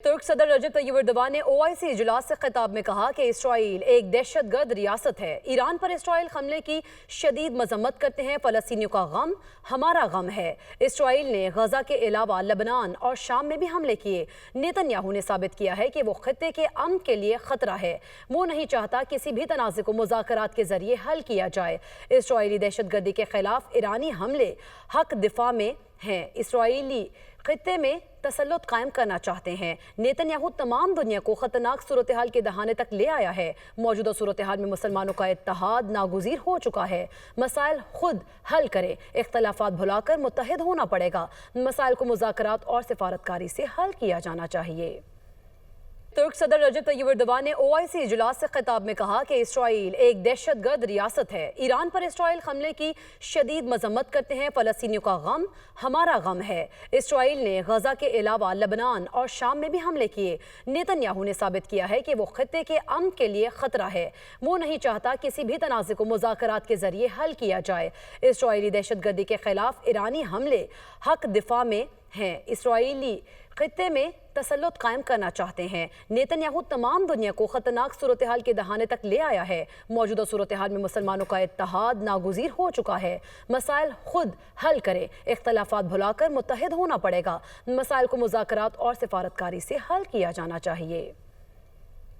तुर्क सदर रजब Tayyip Erdogan ने OIC इजलास से खिताब में कहा कि इसराइल एक दहशतगर्द रियासत है। ईरान पर इसराइल हमले की शदीद मजम्मत करते हैं। फ़लस्तीनियों का गम हमारा गम है। इसराइल ने गजा के अलावा लबनान और शाम में भी हमले किए। नेतन्याहू ने साबित किया है कि वो खत्ते के अमन के लिए खतरा है। वो नहीं चाहता किसी भी तनाज़े को मुज़ाकरात के जरिए हल किया जाए। इसराइली दहशतगर्दी के खिलाफ ईरानी हमले हक दिफा में हैं। इसराइली खत्ते में तसल्लुत कायम करना चाहते हैं। नेतन्याहू तमाम दुनिया को खतरनाक सूरत हाल के दहाने तक ले आया है। मौजूदा सूरत हाल में मुसलमानों का इत्तेहाद नागुज़ीर हो चुका है। मसाइल खुद हल करें, इख्तलाफात भुलाकर मुत्तहिद होना पड़ेगा। मसाइल को मुज़ाकरात और सिफारतकारी से हल किया जाना चाहिए। तुर्क सदर रजब तैयब एर्दोगान ने OIC इजलास से खिताब में कहा कि इसराइल एक दहशतगर्द रियासत है। ईरान पर इसराइल हमले की शदीद मजम्मत करते हैं। फ़लस्तीनियों का गम हमारा गम है। इसराइल ने गजा के अलावा लबनान और शाम में भी हमले किए। नेतन्याहू ने साबित किया है कि वो खत्ते के अमन के लिए खतरा है। वो नहीं चाहता किसी भी तनाज़े को मुज़ाकरात के जरिए हल किया जाए। इसराइली दहशतगर्दी के खिलाफ ईरानी हमले हक दिफा में हैं। इसराइली खत्ते में तसल्लुत कायम करना चाहते हैं। नेतन्याहू तमाम दुनिया को खतरनाक सूरत हाल के दहाने तक ले आया है। मौजूदा सूरत हाल में मुसलमानों का इत्तेहाद नागुज़ीर हो चुका है। मसाइल खुद हल करें, इख्तलाफात भुलाकर मुत्तहिद होना पड़ेगा। मसाइल को मुज़ाकरात और सिफारतकारी से हल किया जाना चाहिए।